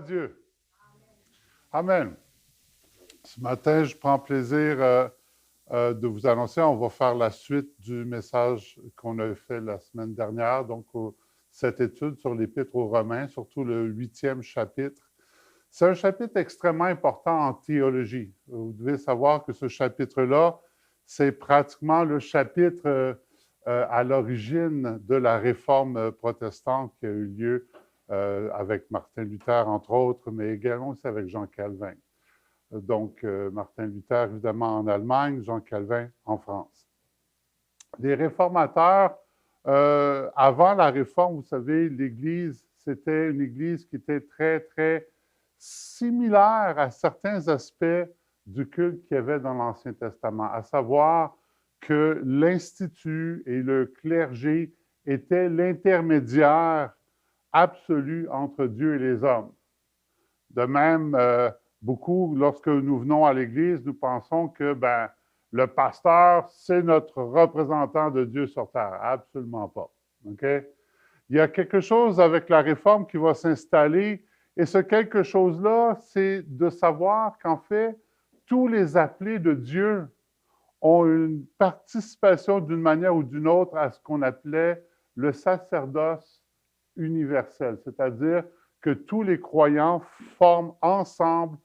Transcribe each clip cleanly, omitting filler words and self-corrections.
Dieu. Amen. Ce matin, je prends plaisir de vous annoncer, on va faire la suite du message qu'on a fait la semaine dernière, donc cette étude sur l'Épître aux Romains, surtout le 8e chapitre. C'est un chapitre extrêmement important en théologie. Vous devez savoir que ce chapitre-là, c'est pratiquement le chapitre à l'origine de la réforme protestante qui a eu lieu avec Martin Luther, entre autres, mais également aussi avec Jean Calvin. Donc, Martin Luther, évidemment, en Allemagne, Jean Calvin en France. Les réformateurs, avant la réforme, vous savez, l'Église, c'était une Église qui était très, très similaire à certains aspects du culte qu'il y avait dans l'Ancien Testament, à savoir que l'Institut et le clergé étaient l'intermédiaire absolu entre Dieu et les hommes. De même, beaucoup, lorsque nous venons à l'Église, nous pensons que le pasteur, c'est notre représentant de Dieu sur terre. Absolument pas. Okay? Il y a quelque chose avec la réforme qui va s'installer, et ce quelque chose-là, c'est de savoir qu'en fait, tous les appelés de Dieu ont une participation d'une manière ou d'une autre à ce qu'on appelait le sacerdoce universel, c'est-à-dire que tous les croyants forment ensemble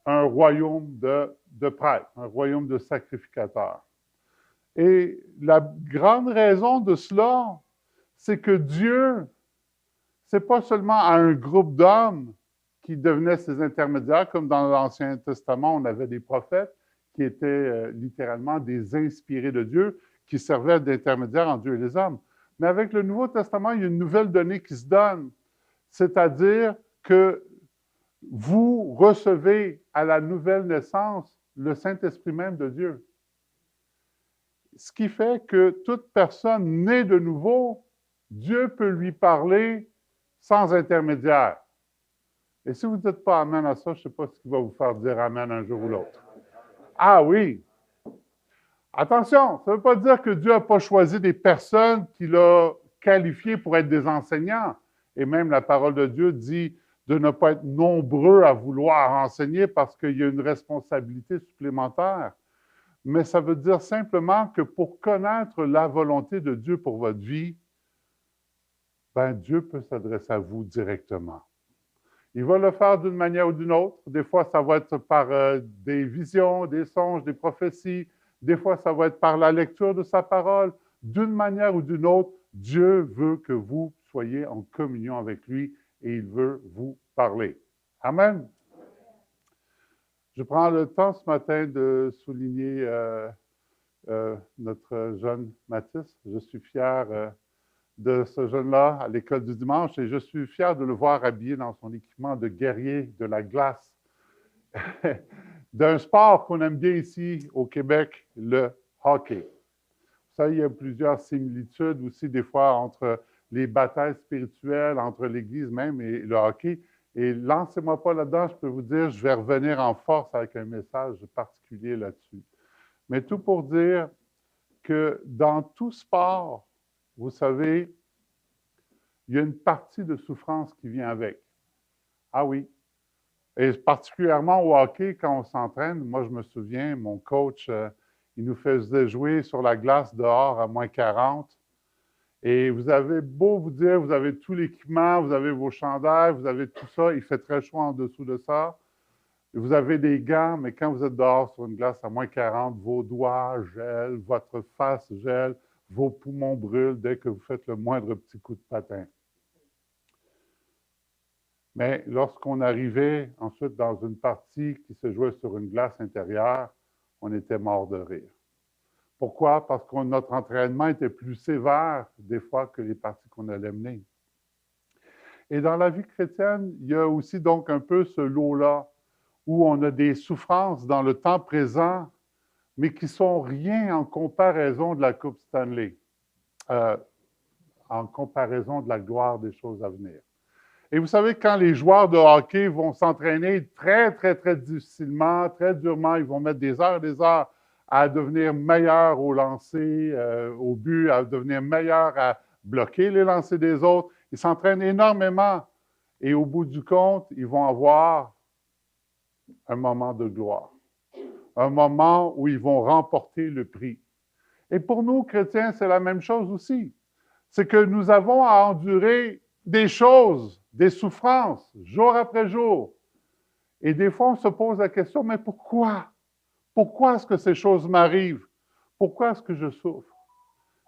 un royaume de prêtres, un royaume de sacrificateurs. Et la grande raison de cela, c'est que Dieu, c'est pas seulement à un groupe d'hommes qui devenaient ses intermédiaires, comme dans l'Ancien Testament, on avait des prophètes qui étaient littéralement des inspirés de Dieu, qui servaient d'intermédiaires entre Dieu et les hommes. Mais avec le Nouveau Testament, il y a une nouvelle donnée qui se donne, c'est-à-dire que vous recevez à la nouvelle naissance le Saint-Esprit même de Dieu. Ce qui fait que toute personne née de nouveau, Dieu peut lui parler sans intermédiaire. Et si vous ne dites pas Amen à ça, je ne sais pas ce qui va vous faire dire Amen un jour ou l'autre. Ah oui! Attention, ça ne veut pas dire que Dieu n'a pas choisi des personnes qu'il a qualifiées pour être des enseignants. Et même la parole de Dieu dit de ne pas être nombreux à vouloir enseigner parce qu'il y a une responsabilité supplémentaire. Mais ça veut dire simplement que pour connaître la volonté de Dieu pour votre vie, Dieu peut s'adresser à vous directement. Il va le faire d'une manière ou d'une autre. Des fois, ça va être par des visions, des songes, des prophéties. Des fois, ça va être par la lecture de sa parole. D'une manière ou d'une autre, Dieu veut que vous soyez en communion avec lui et il veut vous parler. Amen. Je prends le temps ce matin de souligner notre jeune Mathis. Je suis fier de ce jeune-là à l'école du dimanche et je suis fier de le voir habillé dans son équipement de guerrier de la glace, d'un sport qu'on aime bien ici au Québec, le hockey. Ça, il y a plusieurs similitudes aussi des fois entre les batailles spirituelles, entre l'Église même et le hockey. Et lancez-moi pas là-dedans, je peux vous dire, je vais revenir en force avec un message particulier là-dessus. Mais tout pour dire que dans tout sport, vous savez, il y a une partie de souffrance qui vient avec. Ah oui. Et particulièrement au hockey, quand on s'entraîne, moi je me souviens, mon coach, il nous faisait jouer sur la glace dehors à moins 40. Et vous avez beau vous dire, vous avez tout l'équipement, vous avez vos chandails, vous avez tout ça, il fait très chaud en dessous de ça. Vous avez des gants, mais quand vous êtes dehors sur une glace à moins 40, vos doigts gèlent, votre face gèle, vos poumons brûlent dès que vous faites le moindre petit coup de patin. Mais lorsqu'on arrivait ensuite dans une partie qui se jouait sur une glace intérieure, on était mort de rire. Pourquoi? Parce que notre entraînement était plus sévère des fois que les parties qu'on allait mener. Et dans la vie chrétienne, il y a aussi donc un peu ce lot-là où on a des souffrances dans le temps présent, mais qui sont rien en comparaison de la Coupe Stanley, en comparaison de la gloire des choses à venir. Et vous savez, quand les joueurs de hockey vont s'entraîner très, très, très difficilement, très durement, ils vont mettre des heures à devenir meilleurs au lancer, au but, à devenir meilleurs à bloquer les lancers des autres. Ils s'entraînent énormément. et au bout du compte, ils vont avoir un moment de gloire, un moment où ils vont remporter le prix. Et pour nous, chrétiens, c'est la même chose aussi. C'est que nous avons à endurer des choses, des souffrances, jour après jour. Et des fois, on se pose la question, mais pourquoi? Pourquoi est-ce que ces choses m'arrivent? Pourquoi est-ce que je souffre?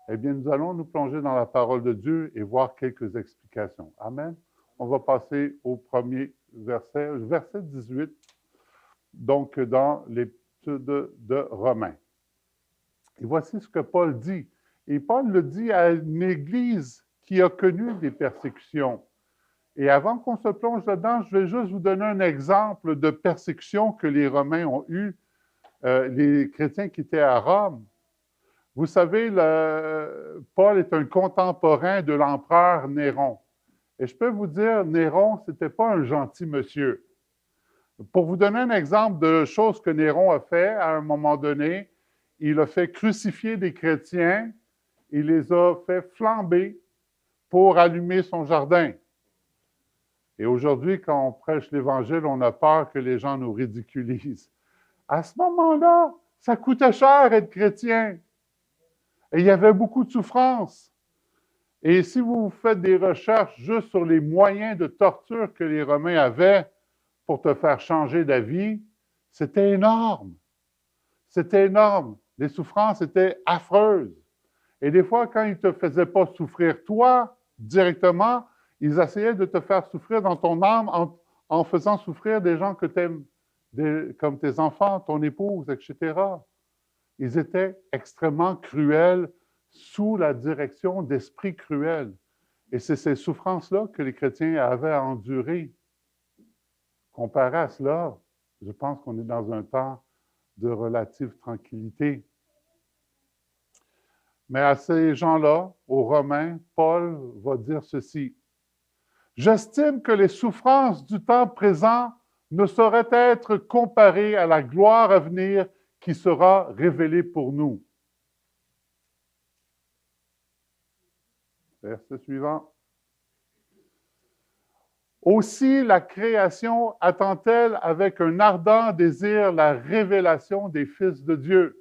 Eh bien, nous allons nous plonger dans la parole de Dieu et voir quelques explications. Amen. On va passer au premier verset, verset 18, donc dans l'étude de Romains. Et voici ce que Paul dit. Et Paul le dit à une église qui a connu des persécutions. Et avant qu'on se plonge là-dedans, je vais juste vous donner un exemple de persécution que les Romains ont eu, les chrétiens qui étaient à Rome. Vous savez, Paul est un contemporain de l'empereur Néron. Et je peux vous dire, Néron, ce n'était pas un gentil monsieur. Pour vous donner un exemple de choses que Néron a fait à un moment donné, il a fait crucifier des chrétiens, il les a fait flamber pour allumer son jardin. Et aujourd'hui, quand on prêche l'Évangile, on a peur que les gens nous ridiculisent. À ce moment-là, ça coûtait cher être chrétien. Et il y avait beaucoup de souffrance. Et si vous faites des recherches juste sur les moyens de torture que les Romains avaient pour te faire changer d'avis, c'était énorme. C'était énorme. Les souffrances étaient affreuses. Et des fois, quand ils ne te faisaient pas souffrir toi directement, ils essayaient de te faire souffrir dans ton âme en faisant souffrir des gens que tu aimes, comme tes enfants, ton épouse, etc. Ils étaient extrêmement cruels sous la direction d'esprits cruels. Et c'est ces souffrances-là que les chrétiens avaient à endurer. Comparé à cela, je pense qu'on est dans un temps de relative tranquillité. Mais à ces gens-là, aux Romains, Paul va dire ceci. « J'estime que les souffrances du temps présent ne sauraient être comparées à la gloire à venir qui sera révélée pour nous. » Verset suivant. « Aussi la création attend-elle avec un ardent désir la révélation des fils de Dieu.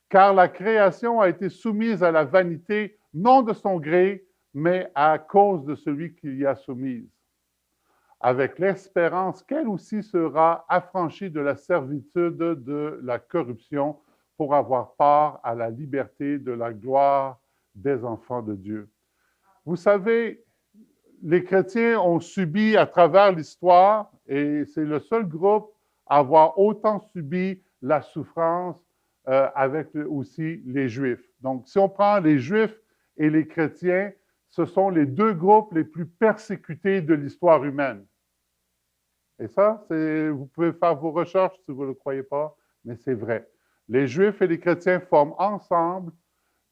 Car la création a été soumise à la vanité, non de son gré, mais à cause de celui qui l'y a soumise, avec l'espérance qu'elle aussi sera affranchie de la servitude de la corruption pour avoir part à la liberté de la gloire des enfants de Dieu. » Vous savez, les chrétiens ont subi à travers l'histoire, et c'est le seul groupe à avoir autant subi la souffrance avec aussi les Juifs. Donc, si on prend les Juifs et les chrétiens, ce sont les deux groupes les plus persécutés de l'histoire humaine. Et ça, vous pouvez faire vos recherches si vous ne le croyez pas, mais c'est vrai. Les Juifs et les chrétiens forment ensemble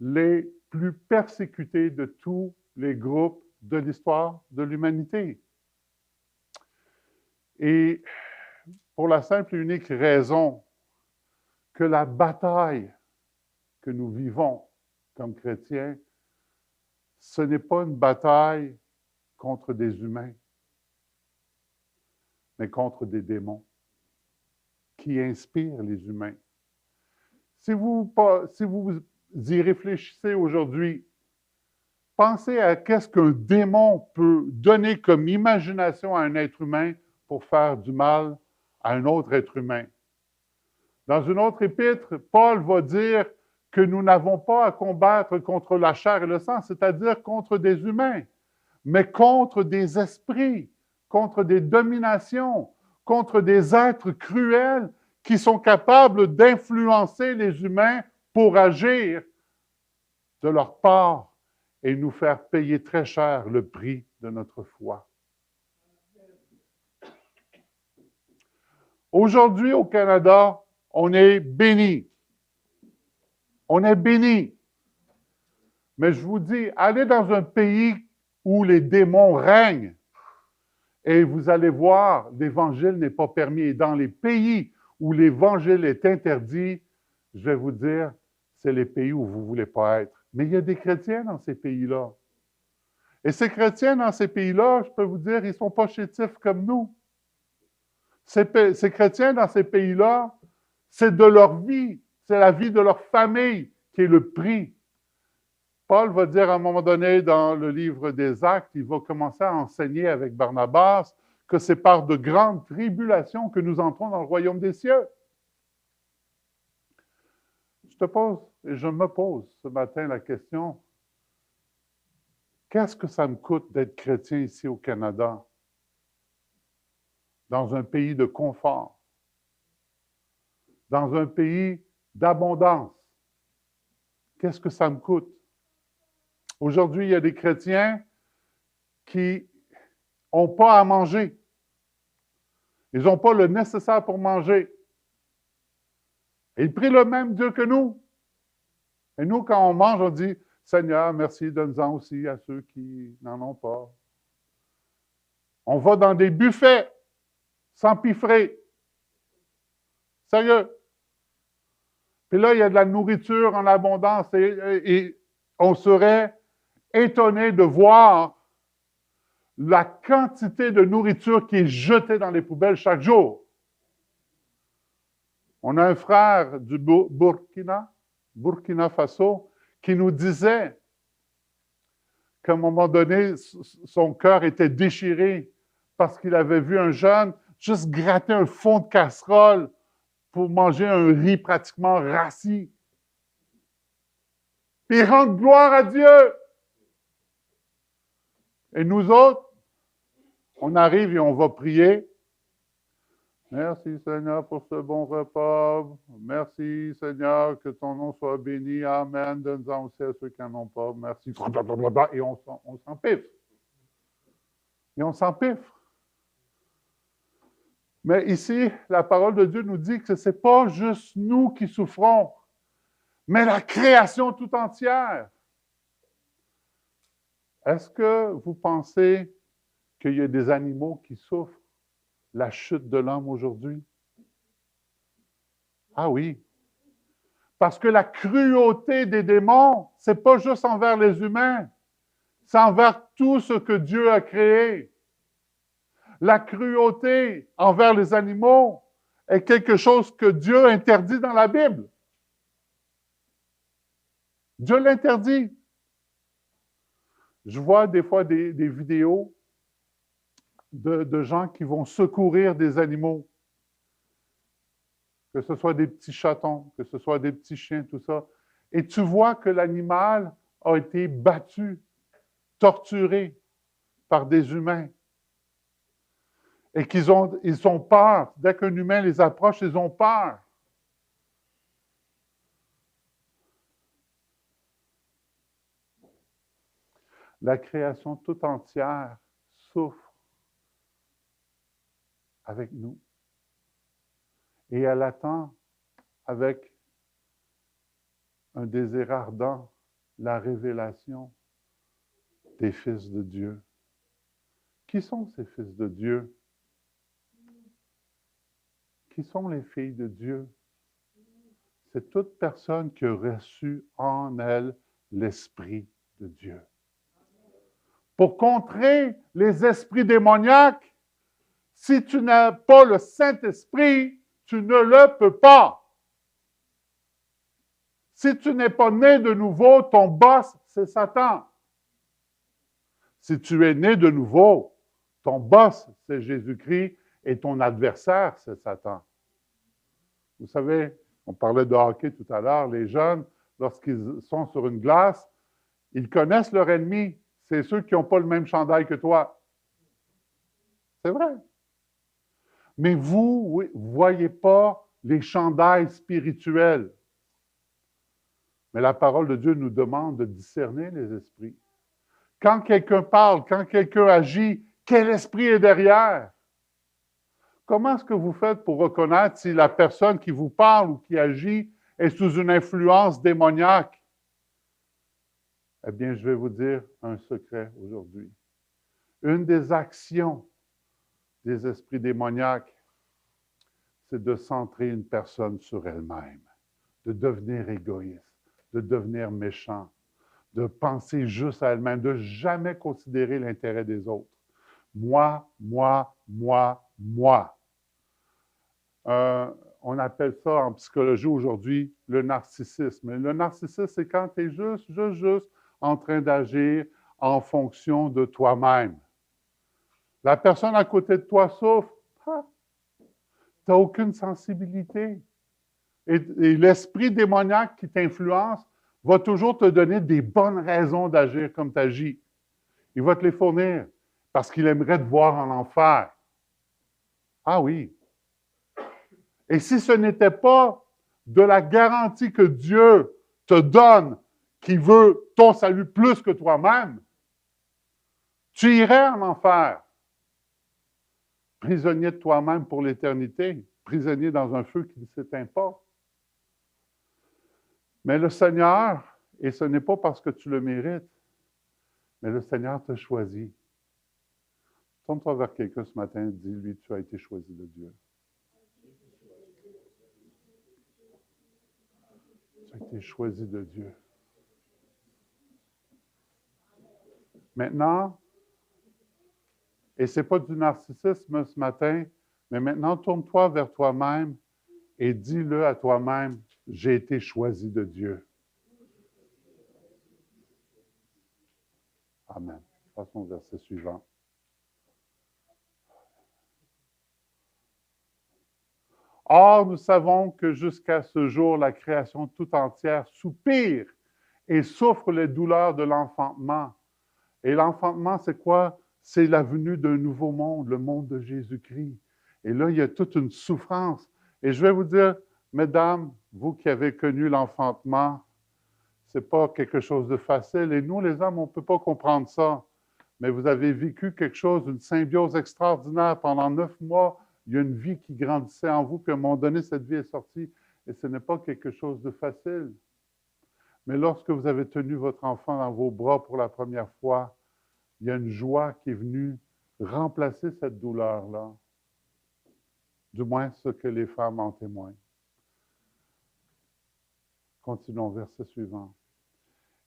les plus persécutés de tous les groupes de l'histoire de l'humanité. Et pour la simple et unique raison que la bataille que nous vivons comme chrétiens, ce n'est pas une bataille contre des humains, mais contre des démons qui inspirent les humains. Si vous y réfléchissez aujourd'hui, pensez à qu'est-ce qu'un démon peut donner comme imagination à un être humain pour faire du mal à un autre être humain. Dans une autre épître, Paul va dire que nous n'avons pas à combattre contre la chair et le sang, c'est-à-dire contre des humains, mais contre des esprits, contre des dominations, contre des êtres cruels qui sont capables d'influencer les humains pour agir de leur part et nous faire payer très cher le prix de notre foi. Aujourd'hui, au Canada, on est béni. On est béni. Mais je vous dis, allez dans un pays où les démons règnent et vous allez voir, l'Évangile n'est pas permis. Et dans les pays où l'Évangile est interdit, je vais vous dire, c'est les pays où vous ne voulez pas être. Mais il y a des chrétiens dans ces pays-là. Et ces chrétiens dans ces pays-là, je peux vous dire, ils ne sont pas chétifs comme nous. Ces chrétiens dans ces pays-là, c'est de leur vie, c'est la vie de leur famille qui est le prix. Paul va dire à un moment donné dans le livre des Actes, il va commencer à enseigner avec Barnabas que c'est par de grandes tribulations que nous entrons dans le royaume des cieux. Je te pose et je me pose ce matin la question, qu'est-ce que ça me coûte d'être chrétien ici au Canada, dans un pays de confort, dans un pays d'abondance? Qu'est-ce que ça me coûte? Aujourd'hui, il y a des chrétiens qui n'ont pas à manger. Ils n'ont pas le nécessaire pour manger. Et ils prient le même Dieu que nous. Et nous, quand on mange, on dit, Seigneur, merci, donne-en aussi à ceux qui n'en ont pas. On va dans des buffets sans piffrer. Sérieux. Puis là, il y a de la nourriture en abondance et on serait étonné de voir la quantité de nourriture qui est jetée dans les poubelles chaque jour. On a un frère du Burkina Faso, qui nous disait qu'à un moment donné, son cœur était déchiré parce qu'il avait vu un jeune juste gratter un fond de casserole pour manger un riz pratiquement rassis. Puis il rend gloire à Dieu. Et nous autres, on arrive et on va prier. Merci Seigneur pour ce bon repas. Merci Seigneur, que ton nom soit béni. Amen. Donne-en aussi à ceux qui n'en ont pas. Merci. Et on s'empiffe. Et on s'empiffe. Mais ici, la parole de Dieu nous dit que ce n'est pas juste nous qui souffrons, mais la création tout entière. Est-ce que vous pensez qu'il y a des animaux qui souffrent la chute de l'homme aujourd'hui? Ah oui. Parce que la cruauté des démons, ce n'est pas juste envers les humains, c'est envers tout ce que Dieu a créé. La cruauté envers les animaux est quelque chose que Dieu interdit dans la Bible. Dieu l'interdit. Je vois des fois des vidéos de gens qui vont secourir des animaux. Que ce soit des petits chatons, que ce soit des petits chiens, tout ça. Et tu vois que l'animal a été battu, torturé par des humains. Et ils ont peur. Dès qu'un humain les approche, ils ont peur. La création tout entière souffre avec nous. Et elle attend avec un désir ardent la révélation des fils de Dieu. Qui sont ces fils de Dieu? Qui sont les filles de Dieu? C'est toute personne qui a reçu en elle l'Esprit de Dieu. Pour contrer les esprits démoniaques, si tu n'as pas le Saint-Esprit, tu ne le peux pas. Si tu n'es pas né de nouveau, ton boss, c'est Satan. Si tu es né de nouveau, ton boss, c'est Jésus-Christ et ton adversaire, c'est Satan. Vous savez, on parlait de hockey tout à l'heure, les jeunes, lorsqu'ils sont sur une glace, ils connaissent leur ennemi. C'est ceux qui n'ont pas le même chandail que toi. C'est vrai. Mais vous ne voyez pas les chandails spirituels. Mais la parole de Dieu nous demande de discerner les esprits. Quand quelqu'un parle, quand quelqu'un agit, quel esprit est derrière? Comment est-ce que vous faites pour reconnaître si la personne qui vous parle ou qui agit est sous une influence démoniaque? Eh bien, je vais vous dire un secret aujourd'hui. Une des actions des esprits démoniaques, c'est de centrer une personne sur elle-même, de devenir égoïste, de devenir méchant, de penser juste à elle-même, de jamais considérer l'intérêt des autres. Moi, moi, moi, moi. On appelle ça en psychologie aujourd'hui le narcissisme. Et le narcissisme, c'est quand tu es juste en train d'agir en fonction de toi-même. La personne à côté de toi souffre, tu n'as aucune sensibilité. Et l'esprit démoniaque qui t'influence va toujours te donner des bonnes raisons d'agir comme tu agis. Il va te les fournir parce qu'il aimerait te voir en enfer. Ah oui. Et si ce n'était pas de la garantie que Dieu te donne, qui veut ton salut plus que toi-même, tu irais en enfer. Prisonnier de toi-même pour l'éternité, prisonnier dans un feu qui ne s'éteint pas. Mais le Seigneur, et ce n'est pas parce que tu le mérites, mais le Seigneur t'a choisi. Tourne-toi vers quelqu'un ce matin et dis-lui, tu as été choisi de Dieu. Tu as été choisi de Dieu. Maintenant, et ce n'est pas du narcissisme ce matin, mais maintenant, tourne-toi vers toi-même et dis-le à toi-même, j'ai été choisi de Dieu. Amen. Passons au verset suivant. Or, nous savons que jusqu'à ce jour, la création tout entière soupire et souffre les douleurs de l'enfantement. Et l'enfantement, c'est quoi? C'est la venue d'un nouveau monde, le monde de Jésus-Christ. Et là, il y a toute une souffrance. Et je vais vous dire, mesdames, vous qui avez connu l'enfantement, ce n'est pas quelque chose de facile. Et nous, les hommes, on ne peut pas comprendre ça. Mais vous avez vécu quelque chose, une symbiose extraordinaire pendant 9 mois. Il y a une vie qui grandissait en vous, puis à un moment donné, cette vie est sortie. Et ce n'est pas quelque chose de facile. Mais lorsque vous avez tenu votre enfant dans vos bras pour la première fois, il y a une joie qui est venue remplacer cette douleur-là. Du moins, ce que les femmes en témoignent. Continuons, verset suivant.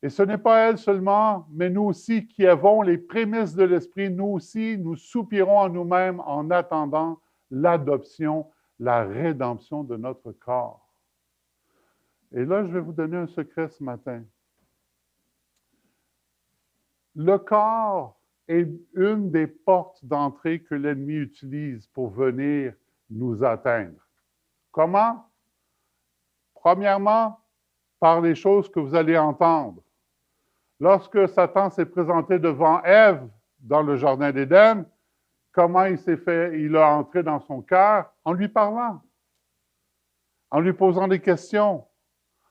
Et ce n'est pas elles seulement, mais nous aussi qui avons les prémices de l'Esprit, nous aussi, nous soupirons en nous-mêmes en attendant l'adoption, la rédemption de notre corps. Et là, je vais vous donner un secret ce matin. Le corps est une des portes d'entrée que l'ennemi utilise pour venir nous atteindre. Comment? Premièrement, par les choses que vous allez entendre. Lorsque Satan s'est présenté devant Ève dans le jardin d'Éden, comment il s'est fait, il a entré dans son cœur en lui parlant, en lui posant des questions,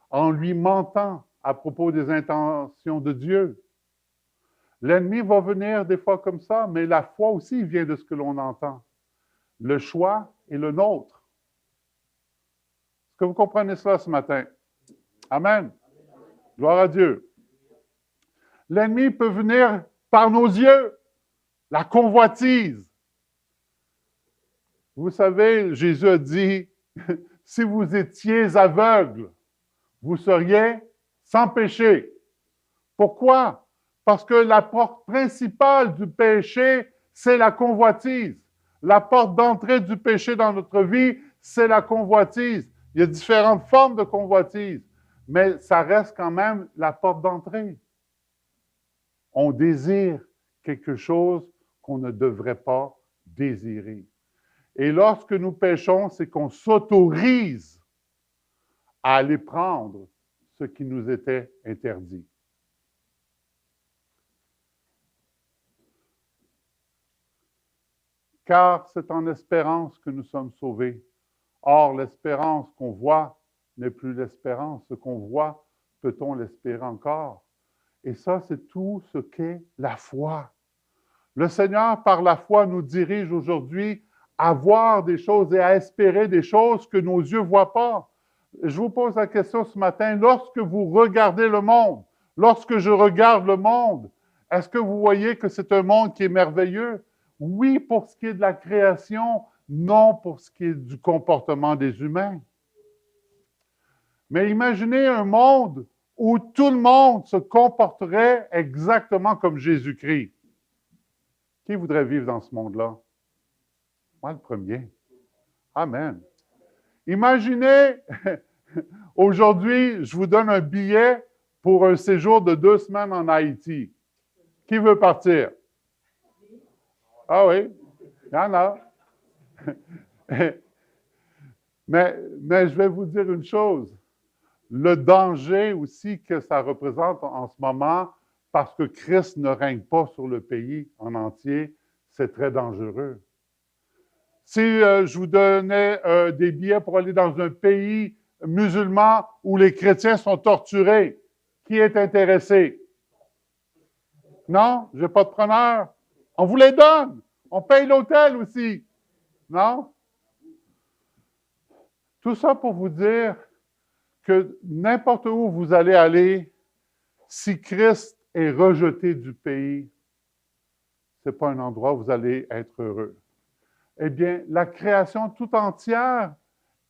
en lui mentant à propos des intentions de Dieu. L'ennemi va venir des fois comme ça, mais la foi aussi vient de ce que l'on entend. Le choix est le nôtre. Est-ce que vous comprenez cela ce matin? Amen. Gloire à Dieu. L'ennemi peut venir par nos yeux, la convoitise. Vous savez, Jésus a dit, si vous étiez aveugles, vous seriez sans péché. Pourquoi? Parce que la porte principale du péché, c'est la convoitise. La porte d'entrée du péché dans notre vie, c'est la convoitise. Il y a différentes formes de convoitise, mais ça reste quand même la porte d'entrée. On désire quelque chose qu'on ne devrait pas désirer. Et lorsque nous péchons, c'est qu'on s'autorise à aller prendre ce qui nous était interdit. Car c'est en espérance que nous sommes sauvés. Or, l'espérance qu'on voit n'est plus l'espérance. Ce qu'on voit, peut-on l'espérer encore? Et ça, c'est tout ce qu'est la foi. Le Seigneur, par la foi, nous dirige aujourd'hui à voir des choses et à espérer des choses que nos yeux ne voient pas. Je vous pose la question ce matin, lorsque vous regardez le monde, lorsque je regarde le monde, est-ce que vous voyez que c'est un monde qui est merveilleux? Oui, pour ce qui est de la création, non pour ce qui est du comportement des humains. Mais imaginez un monde où tout le monde se comporterait exactement comme Jésus-Christ. Qui voudrait vivre dans ce monde-là? Moi, le premier. Amen. Imaginez, aujourd'hui, je vous donne un billet pour un séjour de 2 semaines en Haïti. Qui veut partir? Ah oui, il y en a. mais je vais vous dire une chose. Le danger aussi que ça représente en ce moment, parce que Christ ne règne pas sur le pays en entier, c'est très dangereux. Si je vous donnais des billets pour aller dans un pays musulman où les chrétiens sont torturés, qui est intéressé? Non, je n'ai pas de preneur. On vous les donne. On paye l'hôtel aussi. Non? Tout ça pour vous dire que n'importe où vous allez aller, si Christ est rejeté du pays, ce n'est pas un endroit où vous allez être heureux. Eh bien, la création tout entière,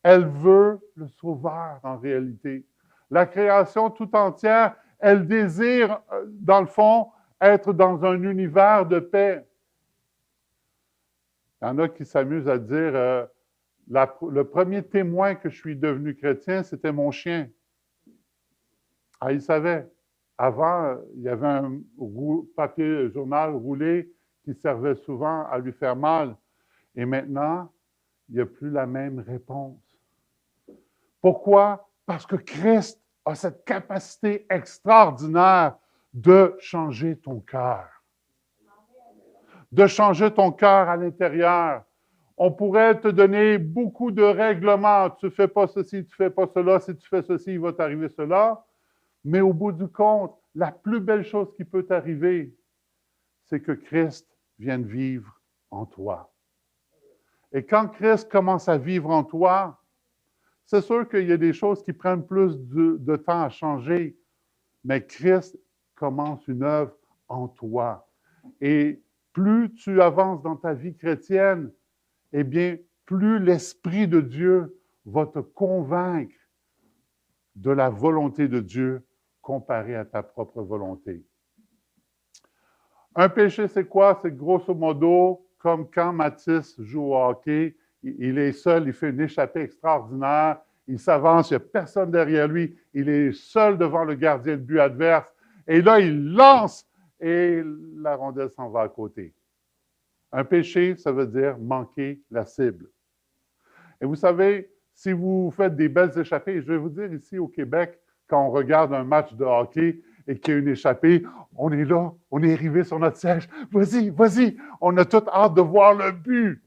elle veut le Sauveur en réalité. La création tout entière, elle désire, dans le fond, être dans un univers de paix. Il y en a qui s'amusent à dire le premier témoin que je suis devenu chrétien, c'était mon chien. Ah, il savait. Avant, il y avait un papier journal roulé qui servait souvent à lui faire mal. Et maintenant, il n'y a plus la même réponse. Pourquoi? Parce que Christ a cette capacité extraordinaire de changer ton cœur. De changer ton cœur à l'intérieur. On pourrait te donner beaucoup de règlements. Tu ne fais pas ceci, tu ne fais pas cela. Si tu fais ceci, il va t'arriver cela. Mais au bout du compte, la plus belle chose qui peut t'arriver, c'est que Christ vienne vivre en toi. Et quand Christ commence à vivre en toi, c'est sûr qu'il y a des choses qui prennent plus de temps à changer, mais Christ commence une œuvre en toi. Et plus tu avances dans ta vie chrétienne, eh bien, plus l'Esprit de Dieu va te convaincre de la volonté de Dieu comparée à ta propre volonté. Un péché, c'est quoi? C'est grosso modo comme quand Mathis joue au hockey, il est seul, il fait une échappée extraordinaire, il s'avance, il n'y a personne derrière lui, il est seul devant le gardien de but adverse, et là, il lance et la rondelle s'en va à côté. Un péché, ça veut dire manquer la cible. Et vous savez, si vous faites des belles échappées, je vais vous dire ici au Québec, quand on regarde un match de hockey et qu'il y a une échappée, on est là, on est arrivé sur notre siège. Vas-y, vas-y, on a toute hâte de voir le but.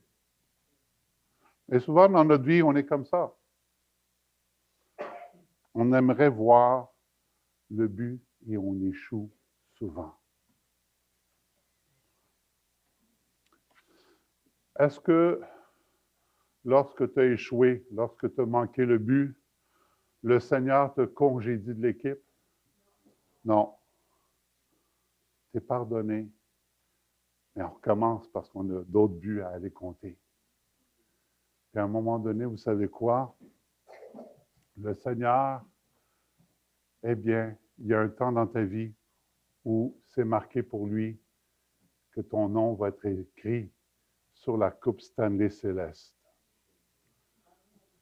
Et souvent dans notre vie, on est comme ça. On aimerait voir le but et on échoue souvent. Est-ce que lorsque tu as échoué, lorsque tu as manqué le but, le Seigneur te congédie de l'équipe? Non. Tu es pardonné. Mais on recommence parce qu'on a d'autres buts à aller compter. Et à un moment donné, vous savez quoi? Le Seigneur, eh bien, il y a un temps dans ta vie où c'est marqué pour lui que ton nom va être écrit sur la Coupe Stanley Céleste.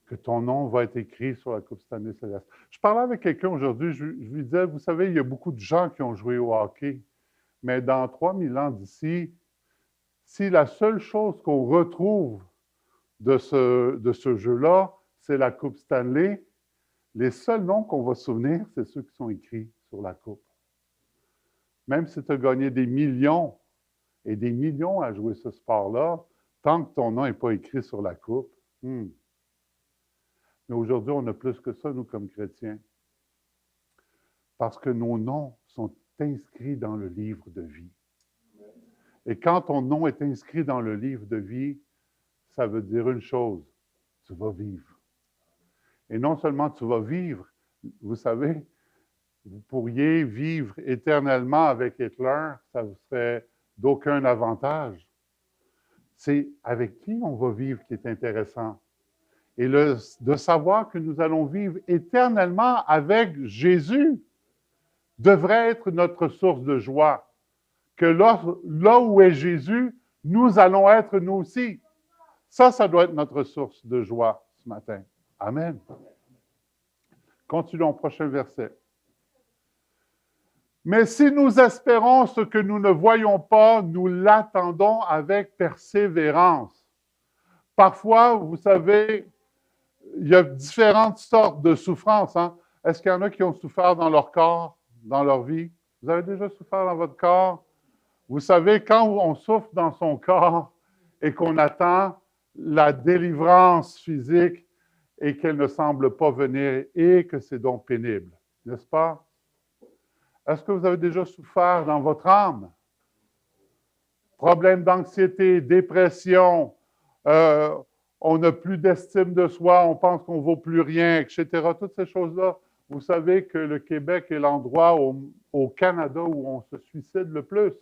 Que ton nom va être écrit sur la Coupe Stanley Céleste. Je parlais avec quelqu'un aujourd'hui, je lui disais, vous savez, il y a beaucoup de gens qui ont joué au hockey, mais dans 3000 ans d'ici, si la seule chose qu'on retrouve de ce jeu-là, c'est la Coupe Stanley, les seuls noms qu'on va se souvenir, c'est ceux qui sont écrits sur la coupe. Même si tu as gagné des millions et des millions à jouer ce sport-là, tant que ton nom n'est pas écrit sur la coupe. Mais aujourd'hui, on a plus que ça, nous, comme chrétiens. Parce que nos noms sont inscrits dans le livre de vie. Et quand ton nom est inscrit dans le livre de vie, ça veut dire une chose, tu vas vivre. Et non seulement tu vas vivre, vous savez, vous pourriez vivre éternellement avec Hitler, ça vous serait d'aucun avantage. C'est avec qui on va vivre qui est intéressant. Et de savoir que nous allons vivre éternellement avec Jésus. devrait être notre source de joie. Que là où est Jésus, nous allons être nous aussi. Ça doit être notre source de joie ce matin. Amen. Continuons, prochain verset. Mais si nous espérons ce que nous ne voyons pas, nous l'attendons avec persévérance. Parfois, vous savez, il y a différentes sortes de souffrances. Hein? Est-ce qu'il y en a qui ont souffert dans leur corps, dans leur vie? Vous avez déjà souffert dans votre corps? Vous savez, quand on souffre dans son corps et qu'on attend la délivrance physique et qu'elle ne semble pas venir et que c'est donc pénible, n'est-ce pas? Est-ce que vous avez déjà souffert dans votre âme? Problèmes d'anxiété, dépression, on n'a plus d'estime de soi, on pense qu'on ne vaut plus rien, etc. Toutes ces choses-là. Vous savez que le Québec est l'endroit au Canada où on se suicide le plus.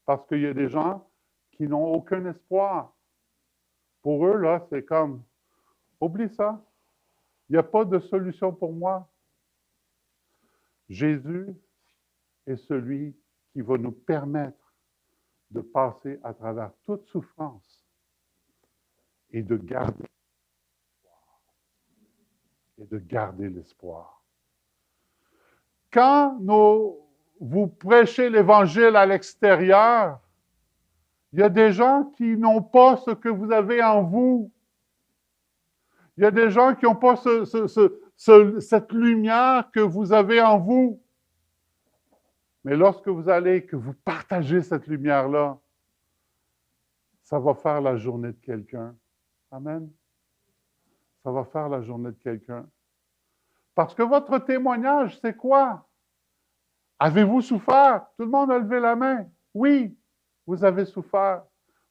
Parce qu'il y a des gens qui n'ont aucun espoir. Pour eux, là, c'est comme, oublie ça. Il n'y a pas de solution pour moi. Jésus est celui qui va nous permettre de passer à travers toute souffrance et de garder l'espoir. Quand vous prêchez l'Évangile à l'extérieur, il y a des gens qui n'ont pas ce que vous avez en vous. Il y a des gens qui n'ont pas cette lumière que vous avez en vous. Mais lorsque vous allez, que vous partagez cette lumière-là, ça va faire la journée de quelqu'un. Amen. Ça va faire la journée de quelqu'un. Parce que votre témoignage, c'est quoi? Avez-vous souffert? Tout le monde a levé la main. Oui, vous avez souffert.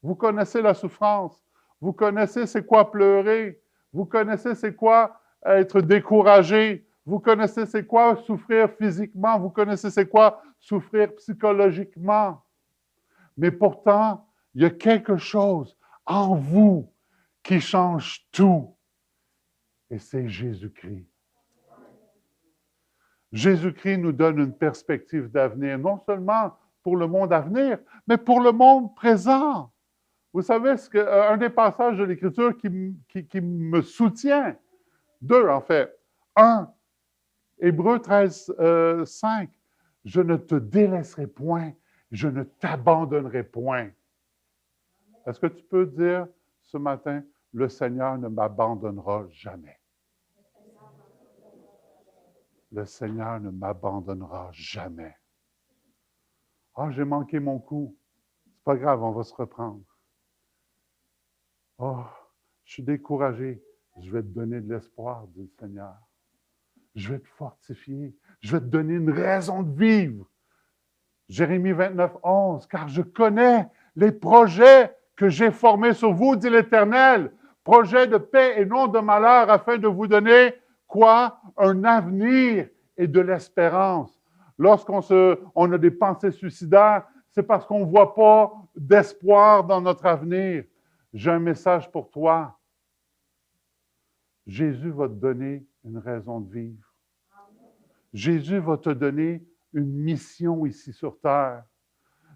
Vous connaissez la souffrance. Vous connaissez c'est quoi pleurer. Vous connaissez c'est quoi être découragé. Vous connaissez c'est quoi souffrir physiquement. Vous connaissez c'est quoi souffrir psychologiquement. Mais pourtant, il y a quelque chose en vous qui change tout. Et c'est Jésus-Christ. Jésus-Christ nous donne une perspective d'avenir, non seulement pour le monde à venir, mais pour le monde présent. Vous savez, un des passages de l'Écriture qui me soutient, deux en fait. Un, Hébreux 13, 5. Je ne te délaisserai point, je ne t'abandonnerai point. Est-ce que tu peux dire ce matin, le Seigneur ne m'abandonnera jamais? Le Seigneur ne m'abandonnera jamais. Ah, j'ai manqué mon coup. C'est pas grave, on va se reprendre. Oh, je suis découragé. Je vais te donner de l'espoir, dit le Seigneur. Je vais te fortifier. Je vais te donner une raison de vivre. Jérémie 29, 11. Car je connais les projets que j'ai formés sur vous, dit l'Éternel. Projets de paix et non de malheur, afin de vous donner quoi? Un avenir et de l'espérance. Lorsqu'on a des pensées suicidaires, c'est parce qu'on ne voit pas d'espoir dans notre avenir. J'ai un message pour toi. Jésus va te donner une raison de vivre. Jésus va te donner une mission ici sur terre.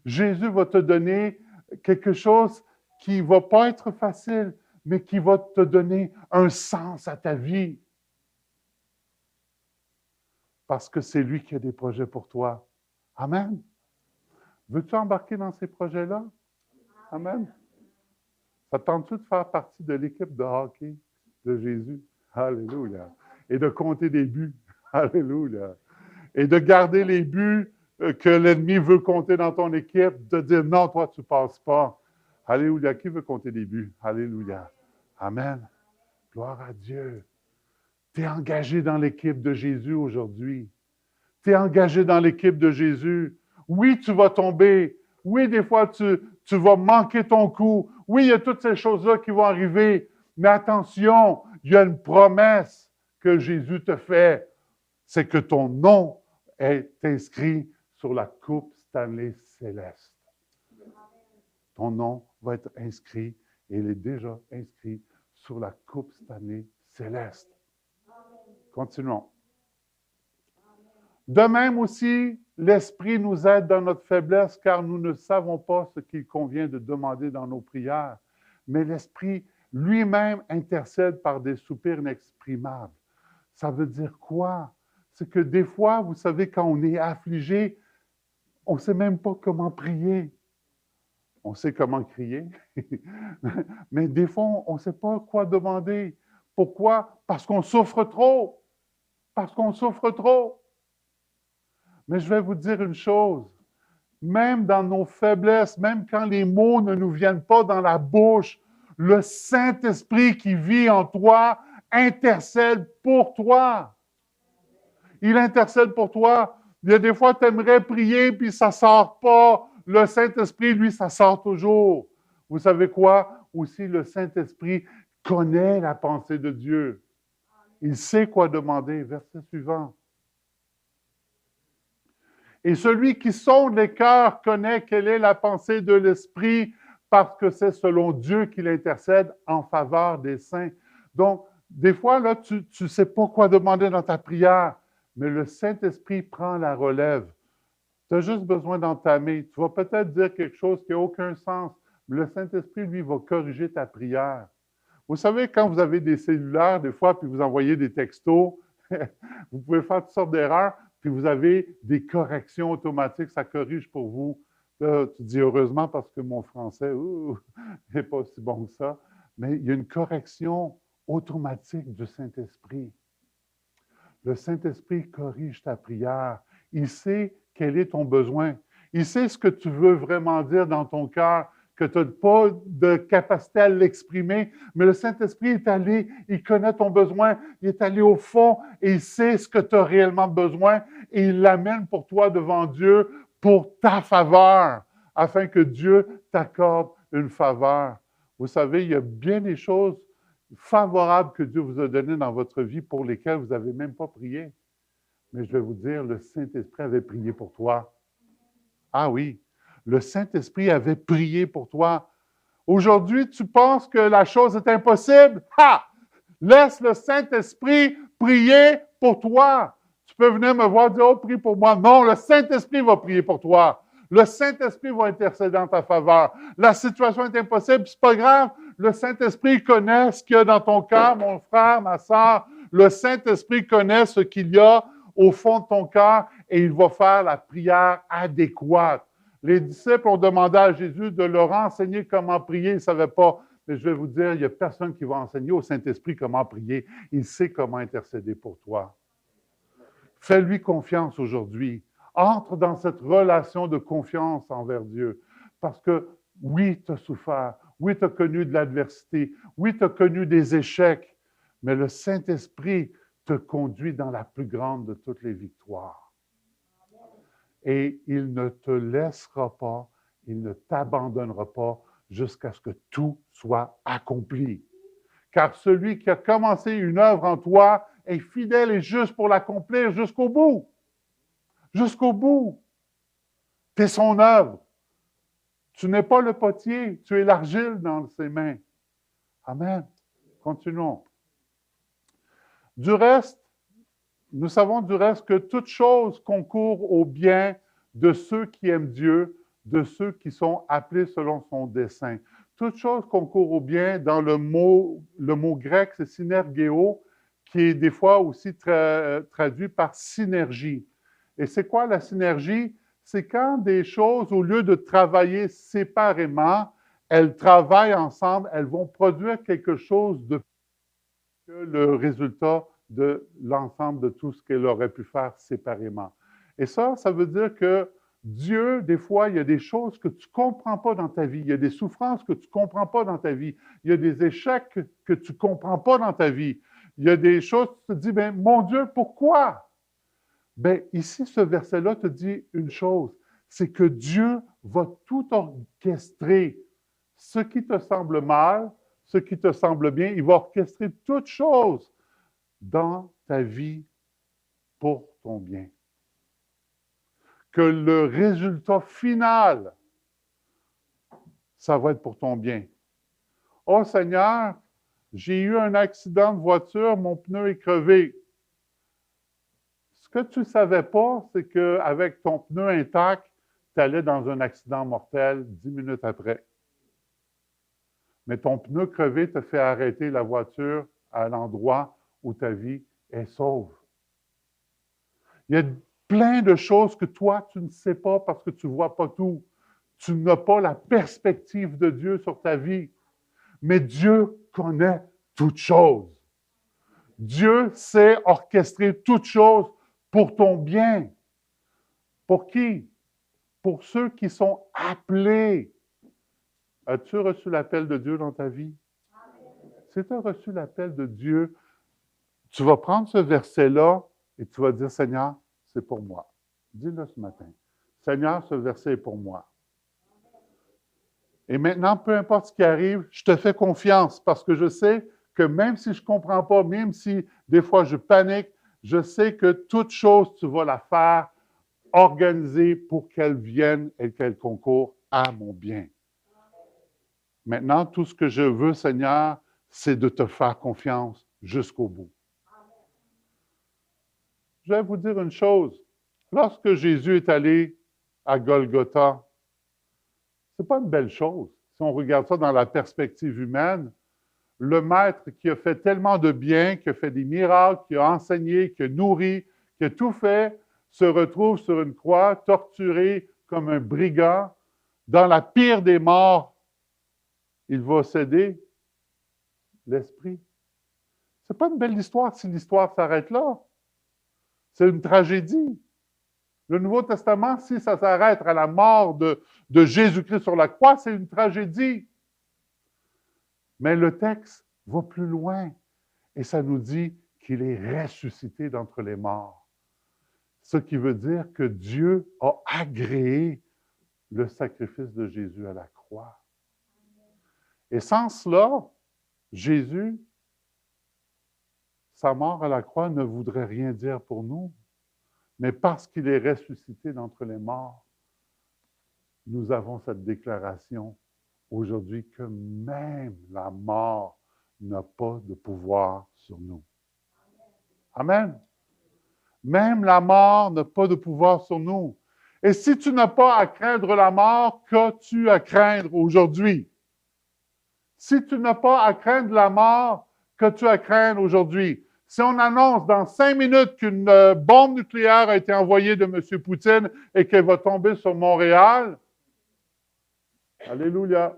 Jésus va te donner quelque chose qui ne va pas être facile, mais qui va te donner un sens à ta vie. Parce que c'est lui qui a des projets pour toi. Amen. Veux-tu embarquer dans ces projets-là? Amen. Ça te tente-tu de faire partie de l'équipe de hockey de Jésus? Alléluia. Et de compter des buts. Alléluia. Et de garder les buts que l'ennemi veut compter dans ton équipe, de dire non, toi, tu ne passes pas. Alléluia. Qui veut compter des buts? Alléluia. Amen. Gloire à Dieu. Tu es engagé dans l'équipe de Jésus aujourd'hui. Tu es engagé dans l'équipe de Jésus. Oui, tu vas tomber. Oui, des fois, tu vas manquer ton coup. Oui, il y a toutes ces choses-là qui vont arriver. Mais attention, il y a une promesse que Jésus te fait. C'est que ton nom est inscrit sur la coupe Stanley céleste. Ton nom va être inscrit, et il est déjà inscrit sur la coupe Stanley céleste. Continuons. De même aussi, l'Esprit nous aide dans notre faiblesse, car nous ne savons pas ce qu'il convient de demander dans nos prières. Mais l'Esprit lui-même intercède par des soupirs inexprimables. Ça veut dire quoi? C'est que des fois, vous savez, quand on est affligé, on ne sait même pas comment prier. On sait comment crier, mais des fois, on ne sait pas quoi demander. Pourquoi? Parce qu'on souffre trop. Parce qu'on souffre trop. Mais je vais vous dire une chose. Même dans nos faiblesses, même quand les mots ne nous viennent pas dans la bouche, le Saint-Esprit qui vit en toi intercède pour toi. Il intercède pour toi. Il y a des fois, tu aimerais prier, puis ça ne sort pas. Le Saint-Esprit, lui, ça sort toujours. Vous savez quoi? Aussi, le Saint-Esprit connaît la pensée de Dieu. Il sait quoi demander. Verset suivant. Et celui qui sonde les cœurs connaît quelle est la pensée de l'Esprit, parce que c'est selon Dieu qu'il intercède en faveur des saints. Donc, des fois, là, tu ne sais pas quoi demander dans ta prière, mais le Saint-Esprit prend la relève. Tu as juste besoin d'entamer. Tu vas peut-être dire quelque chose qui n'a aucun sens, mais le Saint-Esprit, lui, va corriger ta prière. Vous savez, quand vous avez des cellulaires, des fois, puis vous envoyez des textos, vous pouvez faire toutes sortes d'erreurs, puis vous avez des corrections automatiques, ça corrige pour vous. Là, tu dis heureusement parce que mon français n'est pas aussi bon que ça, mais il y a une correction automatique du Saint-Esprit. Le Saint-Esprit corrige ta prière. Il sait quel est ton besoin. Il sait ce que tu veux vraiment dire dans ton cœur, que tu n'as pas de capacité à l'exprimer, mais le Saint-Esprit est allé, il connaît ton besoin, il est allé au fond et il sait ce que tu as réellement besoin et il l'amène pour toi devant Dieu pour ta faveur, afin que Dieu t'accorde une faveur. Vous savez, il y a bien des choses favorables que Dieu vous a données dans votre vie pour lesquelles vous n'avez même pas prié. Mais je vais vous dire, le Saint-Esprit avait prié pour toi. Ah oui, le Saint-Esprit avait prié pour toi. Aujourd'hui, tu penses que la chose est impossible? Ha! Laisse le Saint-Esprit prier pour toi. Tu peux venir me voir et dire, oh, prie pour moi. Non, le Saint-Esprit va prier pour toi. Le Saint-Esprit va intercéder en ta faveur. La situation est impossible, c'est pas grave. Le Saint-Esprit connaît ce qu'il y a dans ton cœur, mon frère, ma soeur. Le Saint-Esprit connaît ce qu'il y a au fond de ton cœur et il va faire la prière adéquate. Les disciples ont demandé à Jésus de leur enseigner comment prier. Ils ne savaient pas. Mais je vais vous dire, il n'y a personne qui va enseigner au Saint-Esprit comment prier. Il sait comment intercéder pour toi. Fais-lui confiance aujourd'hui. Entre dans cette relation de confiance envers Dieu. Parce que oui, tu as souffert. Oui, tu as connu de l'adversité. Oui, tu as connu des échecs. Mais le Saint-Esprit te conduit dans la plus grande de toutes les victoires. Et il ne te laissera pas, il ne t'abandonnera pas jusqu'à ce que tout soit accompli. Car celui qui a commencé une œuvre en toi est fidèle et juste pour l'accomplir jusqu'au bout. Jusqu'au bout. Tu es son œuvre. Tu n'es pas le potier, tu es l'argile dans ses mains. Amen. Continuons. Du reste, nous savons du reste que toute chose concourt au bien de ceux qui aiment Dieu, de ceux qui sont appelés selon son dessein. Toute chose concourt au bien, dans le mot grec, c'est synergéo, qui est des fois aussi traduit par synergie. Et c'est quoi la synergie? C'est quand des choses, au lieu de travailler séparément, elles travaillent ensemble, elles vont produire quelque chose de que le résultat de l'ensemble de tout ce qu'elle aurait pu faire séparément. Et ça veut dire que Dieu, des fois, il y a des choses que tu ne comprends pas dans ta vie. Il y a des souffrances que tu ne comprends pas dans ta vie. Il y a des échecs que tu ne comprends pas dans ta vie. Il y a des choses, tu te dis, ben, mon Dieu, pourquoi? Ben, ici, ce verset-là te dit une chose, c'est que Dieu va tout orchestrer. Ce qui te semble mal, ce qui te semble bien, il va orchestrer toutes choses dans ta vie pour ton bien. Que le résultat final, ça va être pour ton bien. Oh Seigneur, j'ai eu un accident de voiture, mon pneu est crevé. Ce que tu ne savais pas, c'est qu'avec ton pneu intact, tu allais dans un accident mortel 10 minutes après. Mais ton pneu crevé te fait arrêter la voiture à l'endroit où ta vie est sauve. Il y a plein de choses que toi, tu ne sais pas parce que tu ne vois pas tout. Tu n'as pas la perspective de Dieu sur ta vie. Mais Dieu connaît toutes choses. Dieu sait orchestrer toutes choses pour ton bien. Pour qui? Pour ceux qui sont appelés. As-tu reçu l'appel de Dieu dans ta vie? Si tu as reçu l'appel de Dieu, tu vas prendre ce verset-là et tu vas dire, Seigneur, c'est pour moi. Dis-le ce matin. Seigneur, ce verset est pour moi. Et maintenant, peu importe ce qui arrive, je te fais confiance parce que je sais que même si je ne comprends pas, même si des fois je panique, je sais que toute chose, tu vas la faire organiser pour qu'elle vienne et qu'elle concourt à mon bien. Maintenant, tout ce que je veux, Seigneur, c'est de te faire confiance jusqu'au bout. Je vais vous dire une chose. Lorsque Jésus est allé à Golgotha, ce n'est pas une belle chose. Si on regarde ça dans la perspective humaine, le maître qui a fait tellement de bien, qui a fait des miracles, qui a enseigné, qui a nourri, qui a tout fait, se retrouve sur une croix, torturé comme un brigand, dans la pire des morts. Il va céder l'esprit. Ce n'est pas une belle histoire si l'histoire s'arrête là. C'est une tragédie. Le Nouveau Testament, si ça s'arrête à la mort de Jésus-Christ sur la croix, c'est une tragédie. Mais le texte va plus loin et ça nous dit qu'il est ressuscité d'entre les morts. Ce qui veut dire que Dieu a agréé le sacrifice de Jésus à la croix. Et sans cela, Jésus, sa mort à la croix ne voudrait rien dire pour nous. Mais parce qu'il est ressuscité d'entre les morts, nous avons cette déclaration aujourd'hui que même la mort n'a pas de pouvoir sur nous. Amen. Même la mort n'a pas de pouvoir sur nous. Et si tu n'as pas à craindre la mort, qu'as-tu à craindre aujourd'hui? Si tu n'as pas à craindre la mort, qu'as-tu à craindre aujourd'hui? Si on annonce dans 5 minutes qu'une bombe nucléaire a été envoyée de M. Poutine et qu'elle va tomber sur Montréal, alléluia,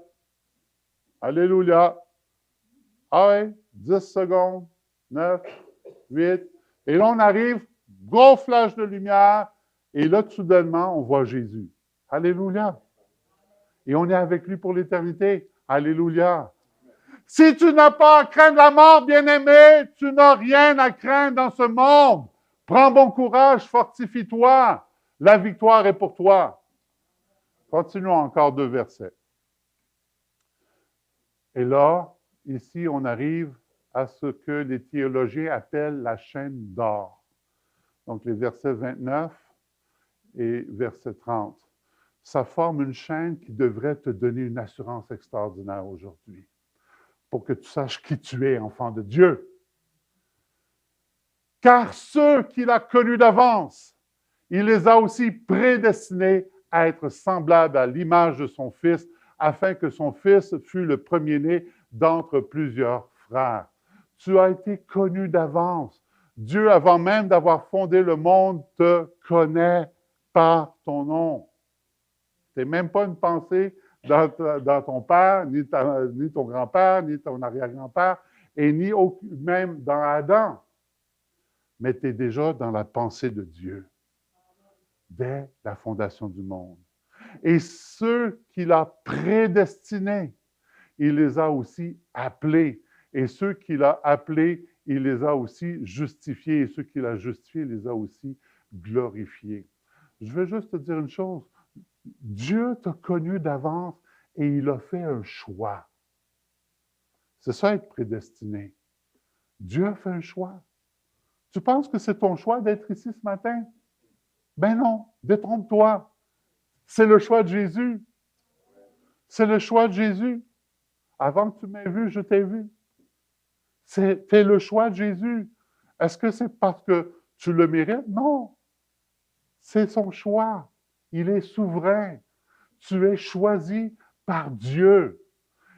alléluia. Ah oui, 10 secondes, 9, 8. Et là, on arrive, gros flash de lumière, et là, soudainement, on voit Jésus. Alléluia. Et on est avec lui pour l'éternité. Alléluia. Si tu n'as pas à craindre la mort, bien-aimé, tu n'as rien à craindre dans ce monde. Prends bon courage, fortifie-toi. La victoire est pour toi. Continuons encore 2 versets. Et là, ici, on arrive à ce que les théologiens appellent la chaîne d'or. Donc, les versets 29 et verset 30. Ça forme une chaîne qui devrait te donner une assurance extraordinaire aujourd'hui, pour que tu saches qui tu es, enfant de Dieu. Car ceux qu'il a connus d'avance, il les a aussi prédestinés à être semblables à l'image de son Fils, afin que son Fils fût le premier-né d'entre plusieurs frères. Tu as été connu d'avance. Dieu, avant même d'avoir fondé le monde, te connaît par ton nom. Tu n'es même pas une pensée dans ton père, ni ton grand-père, ni ton arrière-grand-père, et ni même dans Adam. Mais tu es déjà dans la pensée de Dieu, dès la fondation du monde. Et ceux qu'il a prédestinés, il les a aussi appelés. Et ceux qu'il a appelés, il les a aussi justifiés. Et ceux qu'il a justifiés, il les a aussi glorifiés. Je veux juste te dire une chose. Dieu t'a connu d'avance et il a fait un choix. C'est ça être prédestiné. Dieu a fait un choix. Tu penses que c'est ton choix d'être ici ce matin? Ben non, détrompe-toi. C'est le choix de Jésus. C'est le choix de Jésus. Avant que tu m'aies vu, je t'ai vu. C'était le choix de Jésus. Est-ce que c'est parce que Tu le mérites? Non. C'est son choix. Il est souverain. Tu es choisi par Dieu.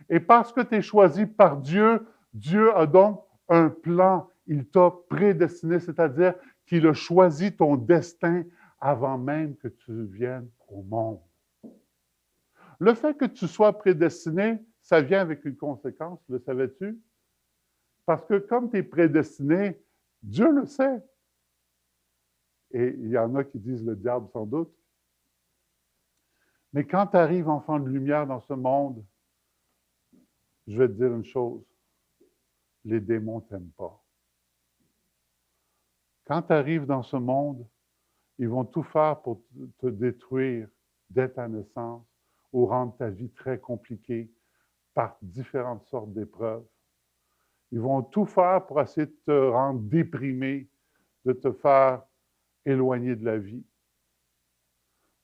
Et parce que tu es choisi par Dieu, Dieu a donc un plan. Il t'a prédestiné, c'est-à-dire qu'il a choisi ton destin avant même que tu viennes au monde. Le fait que tu sois prédestiné, ça vient avec une conséquence, le savais-tu? Parce que comme tu es prédestiné, Dieu le sait. Et il y en a qui disent le diable sans doute. Mais quand tu arrives, enfant de lumière, dans ce monde, je vais te dire une chose, les démons ne t'aiment pas. Quand tu arrives dans ce monde, ils vont tout faire pour te détruire dès ta naissance ou rendre ta vie très compliquée par différentes sortes d'épreuves. Ils vont tout faire pour essayer de te rendre déprimé, de te faire éloigner de la vie.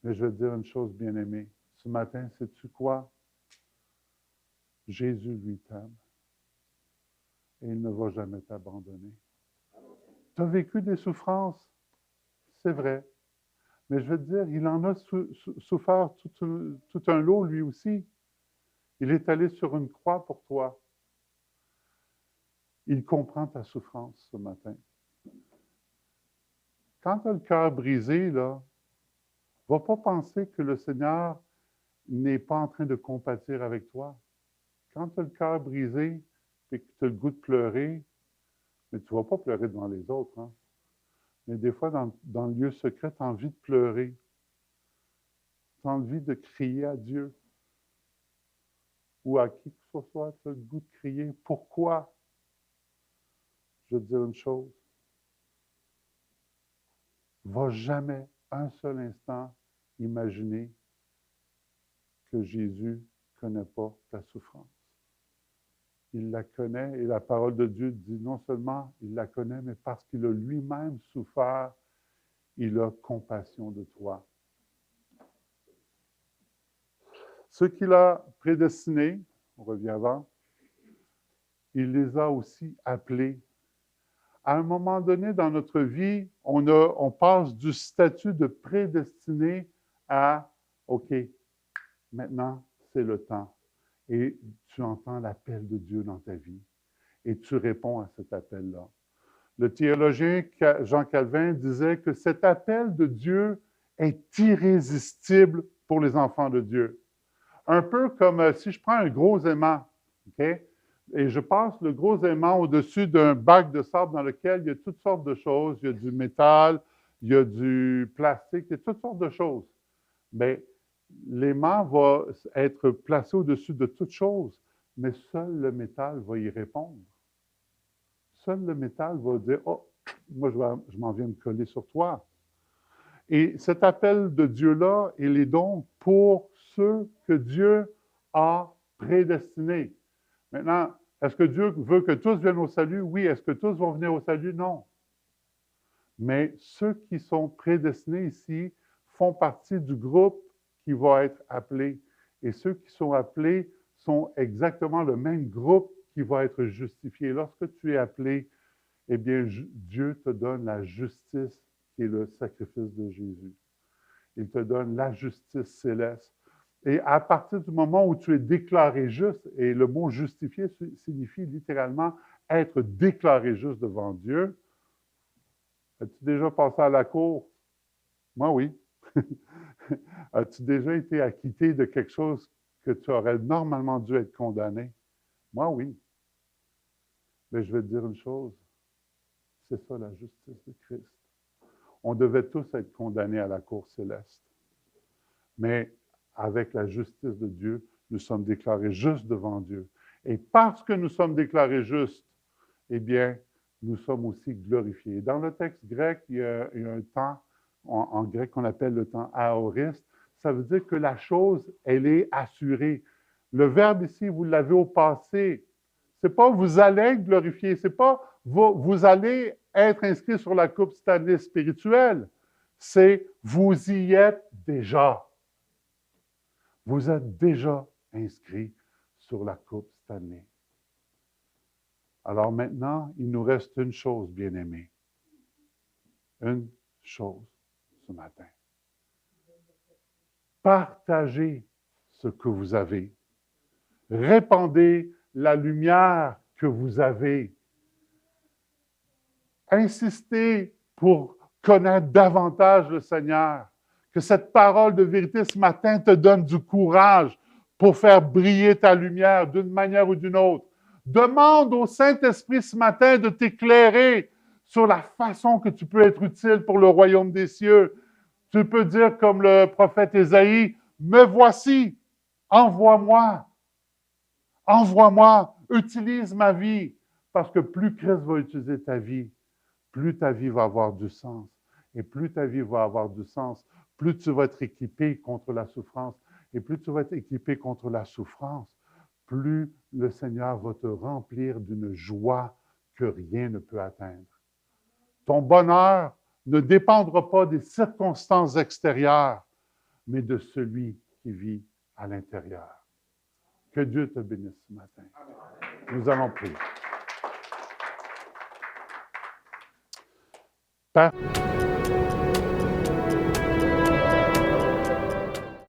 Mais je vais te dire une chose, bien-aimé. Ce matin, sais-tu quoi? Jésus, lui, t'aime. Et il ne va jamais t'abandonner. Tu as vécu des souffrances, c'est vrai. Mais je veux te dire, il en a souffert tout un lot, lui aussi. Il est allé sur une croix pour toi. Il comprend ta souffrance ce matin. Quand tu as le cœur brisé, là, ne va pas penser que le Seigneur n'est pas en train de compatir avec toi. Quand tu as le cœur brisé et que tu as le goût de pleurer, mais tu ne vas pas pleurer devant les autres, hein? Mais des fois, dans le lieu secret, tu as envie de pleurer. Tu as envie de crier à Dieu ou à qui que ce soit, tu as le goût de crier. Pourquoi? Je vais te dire une chose. Va jamais un seul instant imaginer que Jésus ne connaît pas ta souffrance. Il la connaît et la parole de Dieu dit non seulement il la connaît, mais parce qu'il a lui-même souffert, il a compassion de toi. Ceux qu'il a prédestinés, on revient avant, il les a aussi appelés. À un moment donné dans notre vie, on passe du statut de prédestiné à OK, maintenant c'est le temps. Et tu entends l'appel de Dieu dans ta vie et tu réponds à cet appel-là. Le théologien Jean Calvin disait que cet appel de Dieu est irrésistible pour les enfants de Dieu. Un peu comme si je prends un gros aimant, OK? Et je passe le gros aimant au-dessus d'un bac de sable dans lequel il y a toutes sortes de choses. Il y a du métal, il y a du plastique, il y a toutes sortes de choses. Bien, l'aimant va être placé au-dessus de toutes choses, mais seul le métal va y répondre. Seul le métal va dire, oh, moi je m'en viens me coller sur toi. Et cet appel de Dieu-là, il est donc pour ceux que Dieu a prédestinés. Maintenant, est-ce que Dieu veut que tous viennent au salut? Oui. Est-ce que tous vont venir au salut? Non. Mais ceux qui sont prédestinés ici font partie du groupe qui va être appelé. Et ceux qui sont appelés sont exactement le même groupe qui va être justifié. Lorsque tu es appelé, eh bien, Dieu te donne la justice qui est le sacrifice de Jésus. Il te donne la justice céleste. Et à partir du moment où tu es déclaré juste, et le mot justifié signifie littéralement être déclaré juste devant Dieu, as-tu déjà passé à la cour? Moi, oui. As-tu déjà été acquitté de quelque chose que tu aurais normalement dû être condamné? Moi, oui. Mais je vais te dire une chose, c'est ça la justice de Christ. On devait tous être condamnés à la cour céleste. Mais avec la justice de Dieu, nous sommes déclarés justes devant Dieu. Et parce que nous sommes déclarés justes, eh bien, nous sommes aussi glorifiés. Dans le texte grec, il y a un temps, en grec, qu'on appelle le temps aoriste. Ça veut dire que la chose, elle est assurée. Le verbe ici, vous l'avez au passé. Ce n'est pas vous allez être glorifié, ce n'est pas vous allez être inscrit sur la coupe Stanley spirituelle. C'est vous y êtes déjà. Vous êtes déjà inscrit sur la coupe Stanley. Alors maintenant, il nous reste une chose, bien-aimés. une chose ce matin. Partagez ce que vous avez. Répandez la lumière que vous avez. Insistez pour connaître davantage le Seigneur. Que cette parole de vérité ce matin te donne du courage pour faire briller ta lumière d'une manière ou d'une autre. Demande au Saint-Esprit ce matin de t'éclairer sur la façon que tu peux être utile pour le royaume des cieux. Tu peux dire comme le prophète Ésaïe, « Me voici, envoie-moi, envoie-moi, utilise ma vie. » Parce que plus Christ va utiliser ta vie, plus ta vie va avoir du sens. Et plus ta vie va avoir du sens, plus tu vas être équipé contre la souffrance. Et plus tu vas être équipé contre la souffrance, plus le Seigneur va te remplir d'une joie que rien ne peut atteindre. Ton bonheur ne dépendra pas des circonstances extérieures, mais de celui qui vit à l'intérieur. Que Dieu te bénisse ce matin. Nous allons prier. Père,